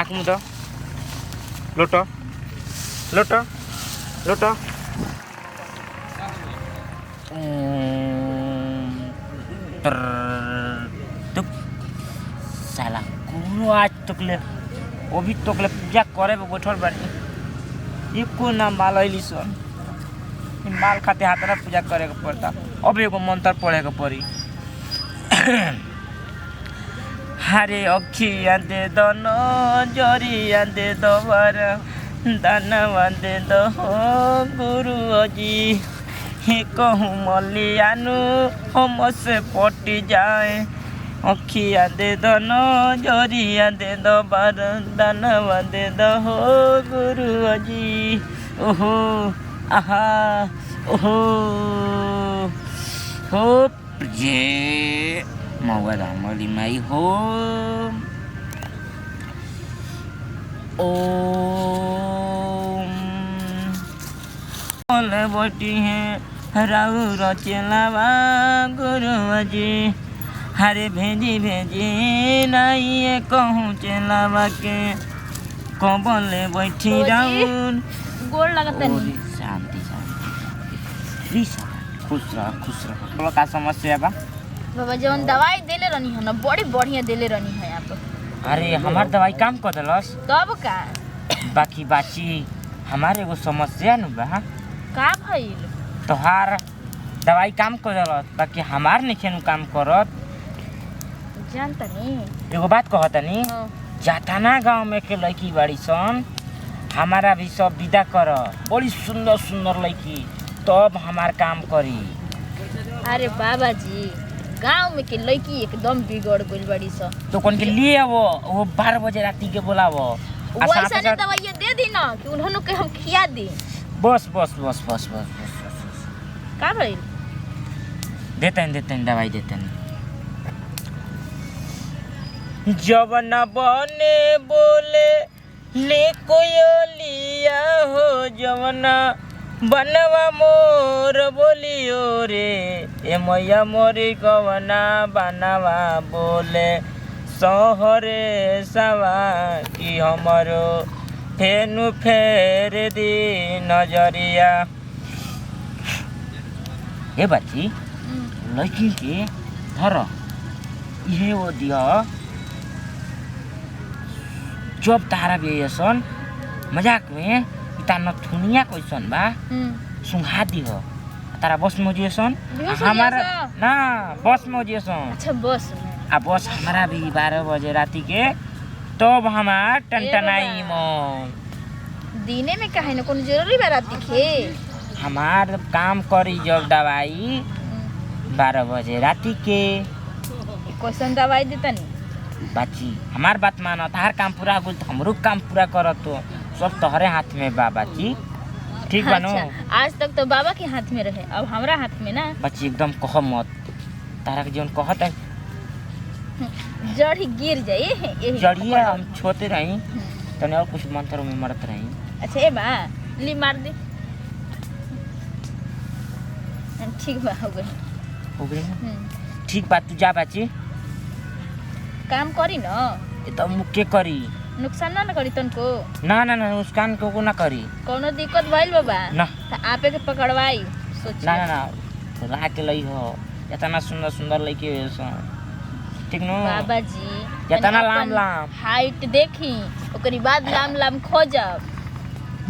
आँख मुद लोट लोट लोट साला कोनो आज तकले अभी तकले पूजा करे बैठल बानी एको ना माल अइली सन माल खाते हाथ पूजा करे के पड़ता अब एगो मंत्र पढ़े के पड़ी हरे अखिया दे दो नजरिया दे दो बर दानवा दे दो गुरु जी हे कहूँ मलियानु हमसे पटी जाए अखिया दे दो नजरिया दे दो बर दानवा दे दो गुरु जी ओहो आहा ओहो हो जे मौगा रामली माई हो ओम बोले बोटी है राहु रचलावा गुरु जी हरे भेजी भेजी नहीं कहूँ चलावा के कबले बैठी राउन गोड़ लगता नहीं शांति शांति खुश रह का समस्या बा बाबा जवन दवाई देले रहनी है ना बड़ी बढ़िया देले रहनी है आप अरे हमार दवाई काम कर देलस तब का बाकी बाची हमारे एगो समस्या न बा का भइल तोहार दवाई काम कर देलस बाकी हमार नहीं काम करत जानता नहीं एगो बात कहतनी हाँ। जाताना गांव में के लड़की बाड़ी सन हमारा भी सब विदा कर बड़ी सुंदर सुंदर लड़की तब हमार काम करी अरे बाबा जी गांव में के लड़की एकदम बिगड़ गइल बड़ी स तो कौन के लिए वो 12 बजे राती के बोलावो वैसा ने दवाई दे दी ना कि उन्होंने के हम खिया दी बस बस बस बस बस बस का भइल देते हैं दवाई देते हैं जब न बने बोले ले कोयलिया हो जवना बनवा मोर बोलियो रे ए मैया मोरी कवना बनवा बोले सहरे सवा कि हमरो फेनु फेर दी नजरिया ए बाची लड़की के धर ये वो दिया जब तारा भी सन मजाक में इता नथुनिया कैसन बा सुंघा दी हो तारा बस में जियसन हमारा ना बस में जियसन अच्छा बस में आ बस हमारा भी 12 बजे राती के तब हमार टनटनाई मन दिने में काहे न कोनो जरूरी बा रात दिखे हमार काम करी जब दवाई 12 बजे राती के कैसन दवाई देतनी बाची हमार बात मानो तार काम पूरा हो तो हमरो काम पूरा करत तो सब तोहरे हाथ में बा बाची ठीक बा नो अच्छा, आज तक तो बाबा के हाथ में रहे अब हमरा हाथ में ना बाची एकदम कह मत तारा के जोन कहत है जड़ ही गिर जाए यही जड़िए हम छोते रही तने और कुछ मंत्रों में मरत रही अच्छा ए बा ली मार दे ठीक बा हो गई ठीक बात तू जा बाची काम करी न तो मुके करी नुकसान ना करी तनको ना ना ना नुकसान को ना करी कोनो दिक्कत भइल बाबा ना त आपे के पकड़वाई सोच ना ना ना ला के लई हो इतना सुंदर सुंदर लड़की हो ठीक नो बाबा जी इतना लाम लाम हाइट देखी ओकरी बाद लाम लाम खोजब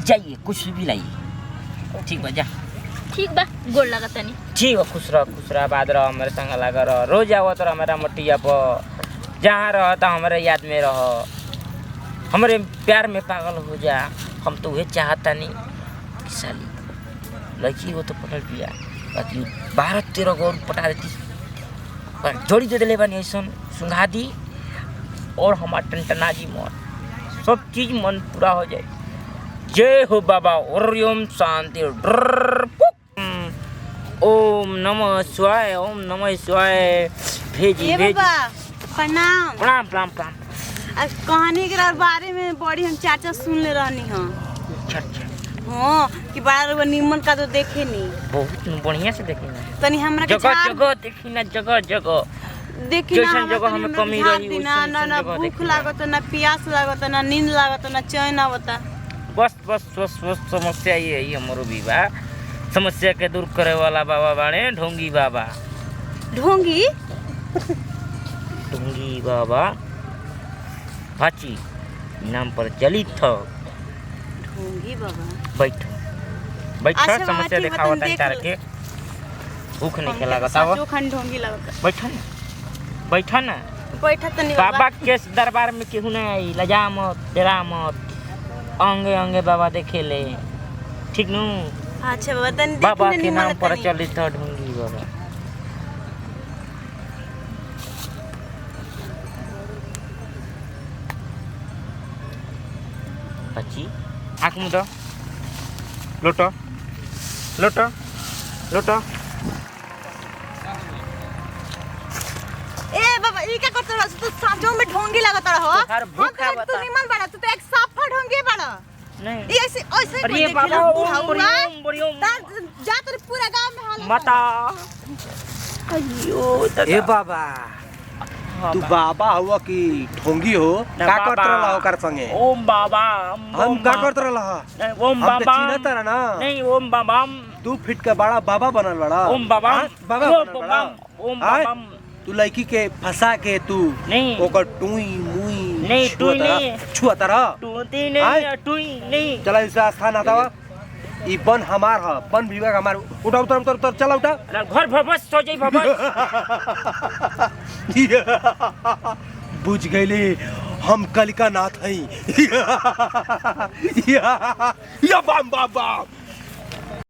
जाइए कुछ भी लाई ठीक बा जा ठीक बा गोड़ लगतनी ठीक है खुश रह बाद रह मेरे संग लगा रह रोज आवत रह मेरा मटिया पर जहाँ रहता हमारे याद में रह हमारे प्यार में पागल हो जा हम तो वही चाहता नहीं कि साली लड़की हो तो पटल पिया बाकी 12-13 गौर पटा देती जोड़ी दे दिले बानी ऐसा सुंघा दी और हमारा टनटना जी मन सब चीज़ मन पूरा हो जाए जय हो बाबा ओम शांति ओम नमः शिवाय ओम नमः शिवाय भेजी प्रणाम प्रणाम प्रणाम प्रणाम कहानी के बारे में बड़ी हम चाचा सुन ले रहनी हाँ हाँ कि बार निमन का तो देखे नहीं बहुत बढ़िया से देखे ना तनी हमरा के जगह जगह देखी ना जगह जगह देखी ना जैसन हमरा जगह तनी हमें हमरा कमी बुझात रही, दी वैसन ना वैसन ना जगह भूख देखी ना। लागत ना प्यास लागत ना नींद लागत ना चैन आवता। बस बस बस बस समस्या ये है हमारो भी बा। समस्या के दूर करे वाला बाबा बाड़े ढोंगी बाबा। ढोंगी ढोंगी बाबा भाची नाम पर चलित था। ढोंगी बाबा बैठ बैठ अच्छा बाबा, समस्या ठीक बा, दिखावा तनी तनी देख तार ले। के भूख नहीं हमके लागत तो आवा। सचो खन ढोंगी लागता। बैठ ना बैठ ना। बैठा तनी बाबा के दरबार में केहू नहीं आई, लजा मत डरा मत, अंगे अंगे बाबा देखे ले, ठीक नु। अच्छा बाबा तनी देख बाबा ले के निमन नाम पर तनी। चलित था ढोंगी बाबा। बच्ची आँख मुद लोटो लोटो लोटो। ए बाबा ई का करत रह तू साचो में ढोंगी लागत रह। तोहार भूख हम बता। तू निमन बड़ा तू तो एक साफा ढोंगी बड़ा। नहीं ई ऐसे ऐसे अरे कोई बाबा, देखेला ओम बुढ़ाऊ बड़ियों, बड़ियों। जा तेरे पूरा गांव में हाल माता अयो ए बाबा तू बाबा हुआ कि ढोंगी हो ना का बाबा। करत रहला ओकर संगे ओम बाबा हम का करत रहला नहीं, ओम हम तो बाबा चिन्हत रहा ना नहीं ओम बाबा 2 फीट का बड़ा बाबा बनल बड़ा ओम बाबा हाँ, बाबा ओम बनल बड़ा ओम हाँ? बाबा तू लड़की के फंसा के तू नहीं ओकर टुई मुई नहीं, टुई नहीं। छुआ तरह टूटी हाँ? नहीं टूई नहीं। चला इस स्थान आता वा ई वन हमार ह वन विभाग हमार उठा उतर उतर उतर चला उठा अरे घर भबस सो जाई भबस। बुझ गईली हम कलिका नाथ हई या बम बम बम